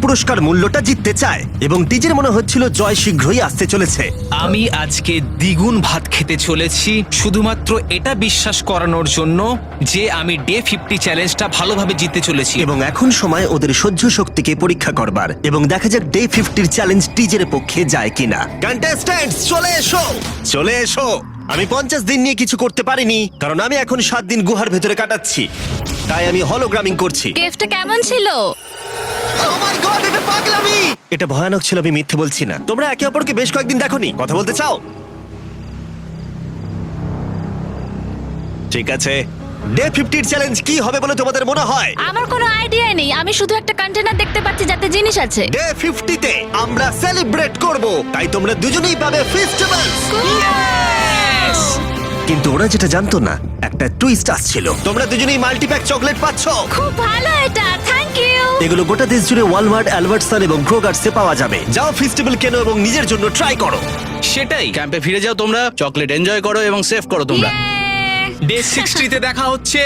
পুরস্কার মূল্যটা জিততে চায় এবং টিজের মনে হচ্ছিল জয় শীঘ্রই আসতে চলেছে। আমি আজকে দ্বিগুণ ভাত খেতে চলেছি শুধুমাত্র এটা বিশ্বাস করানোর জন্য যে আমি ডে 50 চ্যালেঞ্জটা ভালোভাবে জিততে চলেছি। এবং এখন সময় ওদের সহ্য শক্তিকে পরীক্ষা করবার এবং দেখা যাক ডে 50 চ্যালেঞ্জ টিজের পক্ষে যায় কিনা। কন্টেস্ট্যান্টস চলে এসো, চলে এসো। আমি 50 দিন নিয়ে কিছু করতে পারিনি কারণ আমি এখন 7 দিন গুহার ভেতরে কাটাচ্ছি, তাই আমি হলোগ্রামিং করছি। কেভটা কেমন ছিল? Oh my God, এটা পাগলামি! এটা ভয়ানক ছিল, আমি মিথ্যে বলছি না। তোমরা একে অপরকে বেশ কয়েকদিন দেখোনি, কথা বলতে চাও? ঠিক আছে, ডে 50 চ্যালেঞ্জ কি হবে বলে তোমাদের মনে হয়? আমার কোনো আইডিয়া নেই, আমি শুধু একটা কন্টেনার দেখতে পাচ্ছি যাতে জিনিস আছে। ডে 50 তে আমরা সেলিব্রেট করব, তাই তোমরা দুজনেই পাবে ফেস্টিভ্যালস। কিন্তু ওরা যেটা জানতো না, একটা টুইস্ট আসছিল। তোমরা দুজনেই মাল্টিপ্যাক চকলেট পাচ্ছ। খুব ভালো এটা, থ্যাংক ইউ। এগুলো গোটা দেশ জুড়ে ওয়ালমার্ট, অ্যালবার্টসন এবং ক্রোগার্সে পাওয়া যাবে। যাও ফেস্টিভ্যাল কেনো এবং নিজের জন্য ট্রাই করো। সেটাই। ক্যাম্পে ফিরে যাও তোমরা, চকলেট এনজয় করো এবং সেভ করো তোমরা। ডে 60 তে দেখা হচ্ছে।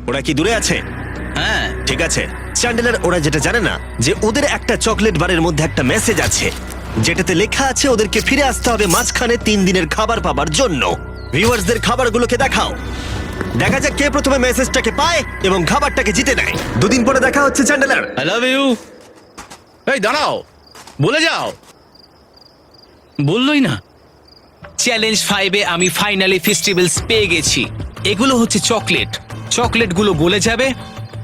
ওরা কি দূরে আছে? হ্যাঁ, ঠিক আছে চ্যান্ডেলার, ওরা যেটা জানে না যে ওদের একটা চকলেট বারের মধ্যে একটা মেসেজ আছে যেটাতে লেখা আছে ওদেরকে ফিরে আসতে হবে মাঝখানে 3 দিনের খাবার পাবার জন্য। ভিউয়ার্সদের খাবারগুলোকে দেখাও, দেখা যাক কে প্রথমে মেসেজটাকে পায় এবং খাবারটাকে জিতে নেয়। 2 দিন পরে দেখা হচ্ছে চ্যান্ডেলার। I love you. এই দাঁড়াও, বলে যাও। বললোই না। চ্যালেঞ্জ 5-এ আমি ফাইনালি ফেস্টিভ্যালস পেয়ে গেছি। এগুলো হচ্ছে চকলেট। চকলেটগুলো গলে যাবে,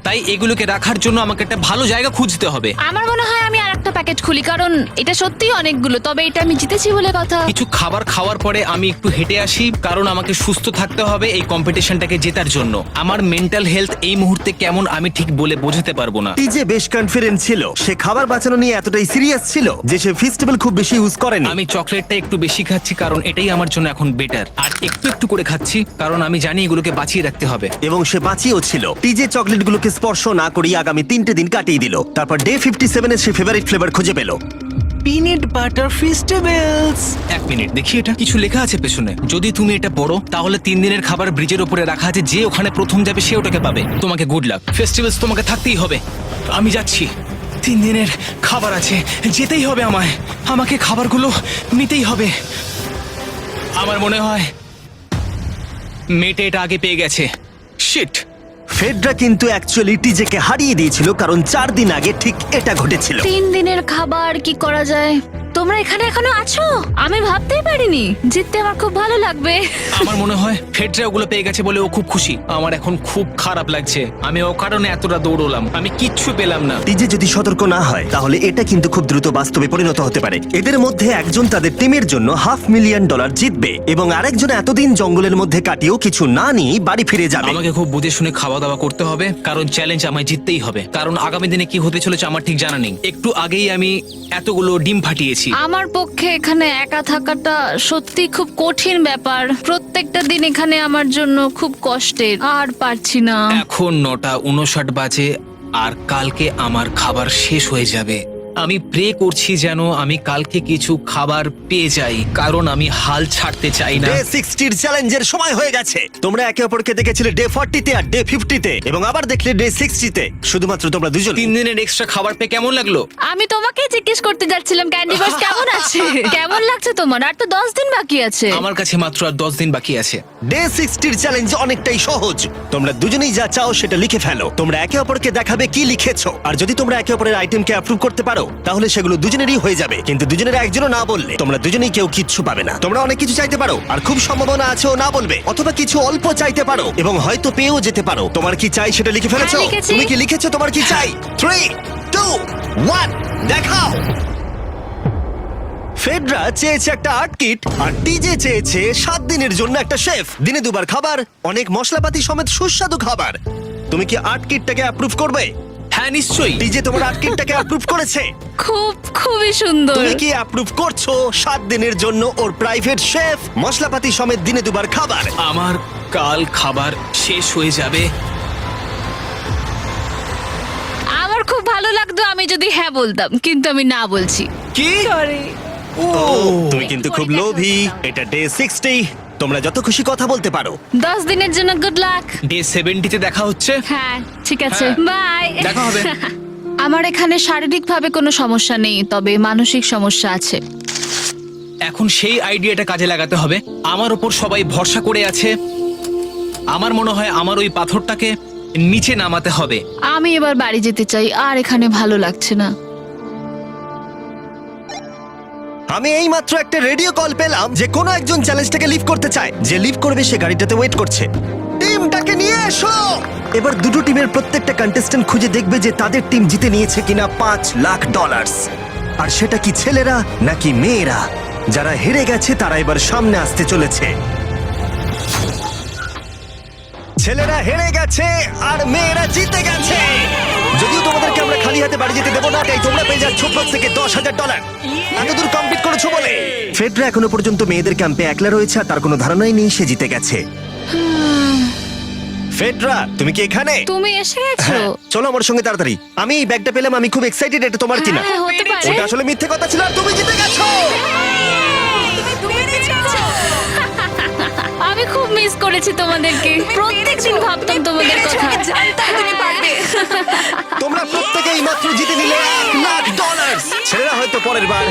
তাই এগুলোকে রাখার জন্য আমাকে একটা ভালো জায়গা খুঁজতে হবে। আমার মনে হয় আমি আরেকটা প্যাকেট খুলি, কারণ এটা সত্যিই অনেকগুলো, তবে এটা আমি জিতেছি বলে কথা। কিছু খাবার খাওয়ার পরে আমি একটু হেঁটে আসি, কারণ আমাকে সুস্থ থাকতে হবে এই কম্পিটিশনটাকে জেতার জন্য। আমার মেন্টাল হেলথ এই মুহূর্তে কেমন আমি ঠিক বলে বোঝাতে পারবো না। টিজে বেশ কনফিডেন্ট ছিল, সে খাবার বাঁচানো নিয়ে এতটাই সিরিয়াস ছিল যে সে ফেস্টিভ্যাল খুব বেশি ইউজ করেনি। আমি চকলেটটা একটু বেশি খাচ্ছি কারণ এটাই আমার জন্য এখন বেটার, আর একটু একটু করে খাচ্ছি কারণ আমি জানি এগুলোকে বাঁচিয়ে রাখতে হবে। এবং সে বাঁচিয়েও ছিল। টিজে চকলেটগুলোকে স্পর্শ না করিয়ে আগামী 3টে দিন কাটিয়ে দিল। তারপর ডে 57-এ সে ফেভারিট ফ্লেভার খুঁজে পেল। Peanut butter festivals. 1 মিনিট দেখি, এটা কিছু লেখা আছে পেছনে। যদি তুমি এটা পড়ো তাহলে 3 দিনের খাবার ব্রিজের উপরে রাখা আছে, যে ওখানে প্রথম যাবে সে ওটাকে পাবে। তোমাকে গুড লাক। ফেস্টিভ্যালস তোমাকে থাকতেই হবে। আমি যাচ্ছি, 3 দিনের খাবার আছে, যেতেই হবে আমায়। আমাকে খাবারগুলো নিতেই হবে। আমার মনে হয় মেয়েটা এটা আগে পেয়ে গেছে। শিট। ফেডরা কিন্তু অ্যাকচুয়ালি টিজেকে হারিয়ে দিয়েছিল কারণ 4 দিন আগে ঠিক এটা ঘটেছিল। 3 দিনের খাবার কি করা যায়? তোমরা এখানে এখনো আছো? আমি ভাবতেই পারিনি। জিততে আমার খুব ভালো লাগবে। আমার মনে হয় ফেডরা ওগুলো পেয়ে গেছে বলে ও খুব খুশি। আমার এখন খুব খারাপ লাগছে। আমি ও কারণে এতটা দৌড়লাম, আমি কিচ্ছু পেলাম না। টিজে যদি সতর্ক না হয় তাহলে এটা কিন্তু খুব দ্রুত বাস্তবে পরিণত হতে পারে। এদের মধ্যে একজন তাদের টিমের জন্য $500,000 জিতবে এবং আরেকজন এতদিন জঙ্গলের মধ্যে কাটিয়েও কিছু না নিয়ে বাড়ি ফিরে যাবে। আমাকে খুব বুঝে শুনে খাওয়া দাওয়া করতে হবে, কারণ চ্যালেঞ্জ আমায় জিততেই হবে। কারণ আগামী দিনে কি হতে চলেছে আমার ঠিক জানা নেই। একটু আগেই আমি এতগুলো ডিম ফাটিয়েছি। আমার পক্ষে এখানে একা থাকাটা সত্যি খুব কঠিন ব্যাপার। প্রত্যেকটা দিন এখানে আমার জন্য খুব কষ্টের, আর পারছি না। এখন 9:59 বাজে আর কালকে আমার খাবার শেষ হয়ে যাবে। আমি প্রে করছি যেন আমি কালকে কিছু খাবার পেয়ে যাই, কারণ আমি হাল ছাড়তে চাই না। ডে 60 চ্যালেঞ্জের সময় হয়ে গেছে। তোমরা একে অপরকে দেখেছিলে ডে 40-তে আর ডে 50-তে এবং আবার দেখলে ডে 60-তে। শুধুমাত্র তোমরা দুজন। 3 দিনের এক্সট্রা খাবার পেয়ে কেমন লাগলো? আমি তোমাকে জিজ্ঞেস করতে যাচ্ছিলাম ক্যান্ডি বাস কেমন আছে। কেমন লাগছে তোমার? আর তো 10 দিন বাকি আছে। আমার কাছে মাত্র আর 10 দিন বাকি আছে। ডে 60 চ্যালেঞ্জ অনেকটাই সহজ। তোমরা দুজনেই যা চাও সেটা লিখে ফেলো। তোমরা একে অপরকে দেখাবে কি লিখেছো, আর যদি তোমরা একে অপরের আইটেমকে অ্যাপ্রুভ করতে পারো পারো তাহলে সেগুলো দুজনেরই হয়ে যাবে, কিন্তু দুজনের একজনও না বললে তোমরা দুজনেই কেউ কিচ্ছু পাবে না। তোমরা অনেক কিছু চাইতে পারো আর খুব সম্ভাবনা আছে ও না বলবে, অথবা কিছু অল্প চাইতে পারো এবং হয়তো পেয়েও যেতে পারো। তোমার কি চাই সেটা লিখে ফেলেছো? হ্যাঁ, লিখেছি। তুমি কি লিখেছো তোমার কি চাই? 3, 2, 1 দেখাও। ফেডরা চেয়েছে একটা আর্ট কিট আর টিজে চেয়েছে 7 দিনের জন্য একটা শেফ, দিনে 2 বার খাবার, অনেক মশলাপাতি সমেত সুস্বাদু খাবার। তুমি কি আর্ট কিটটাকে অ্যাপ্রুভ করবে? হ্যাঁ নিশ্চয়ই। টিজে তোমার আর্ট কিটটাকে অ্যাপ্রুভ করেছে। খুবই সুন্দর। তুমি কি অ্যাপ্রুভ করছো 7 দিনের জন্য ওর প্রাইভেট শেফ, মশলাপাতি সমেত দিনে 2 বার খাবার? আমার কাল খাবার শেষ হয়ে যাবে। আমার খুব ভালো লাগতো আমি যদি হ্যাঁ বলতাম, কিন্তু আমি না বলছি। কি? তুমি কিন্তু খুব লোভী। এটা ডে 60, তোমরা যত খুশি কথা বলতে পারো। 10 দিনের জন্য গুড লাক। ডে 70-তে দেখা হচ্ছে। হ্যাঁ ঠিক আছে, বাই। দেখা হবে। আমার এখানে শারীরিকভাবে কোনো সমস্যা নেই, তবে মানসিক সমস্যা আছে। এখন সেই আইডিয়াটা কাজে লাগাতে হবে। আমার ওপর সবাই ভরসা করে আছে, আমার মনে হয় আমার ওই পাথরটাকে নিচে নামাতে হবে। আমি এবার বাড়ি যেতে চাই, আর এখানে ভালো লাগছে না। আমি এইমাত্র একটা রেডিও কল পেলাম যে কোনো একজন চ্যালেঞ্জটাকে লিভ করতে চায়। যে লিভ করবে সে গাড়িটাতে ওয়েট করছে। টিমটাকে নিয়ে এসো। এবার দুটো টিমের প্রত্যেকটা কন্টেস্ট্যান্ট খুঁজে দেখবে যে তাদের টিম জিতে নিয়েছে কিনা $5 লাখ। আর সেটা কি ছেলেরা নাকি মেয়েরা? যারা হেরে গেছে তারা এবার সামনে আসতে চলেছে। ছেলেরা হেরে গেছে আর মেয়েরা জিতে গেছে। যদিও তোমাদেরকে আমরা খালি হাতে বাড়ি যেতে দেবো না, তাই তোমরা পেয়ে যাচ্ছ প্রত্যেকে $10,000। এতদূর কমপ্লিট করেছো বলে। ফেডরা এখনো পর্যন্ত মেয়েদের ক্যাম্পে একলা রয়েছে আর তার কোনো ধারণাই নেই সে জিতে গেছে। ফেডরা তুমি কি এখানে? তুমি এসে গেছো? হ্যাঁ, চলো আমার সঙ্গে তাড়াতাড়ি। আমি এই ব্যাগটা পেলাম, আমি খুব এক্সাইটেড। এটা তোমার কিনা? হ্যাঁ, হতে পারে। ওটা আসলে মিথ্যে কথা ছিল আর তুমি জিতে গেছো। আমি খুব মিস করেছি তোমাদেরকে। প্রত্যেকদিন ভাবতাম তোমাদের কথা। জানতাম তুমি পারবে। তোমরা প্রত্যেকেই মাত্র জিতে নিলে $1 লাখ। ছেলেরা হয়তো পরের বার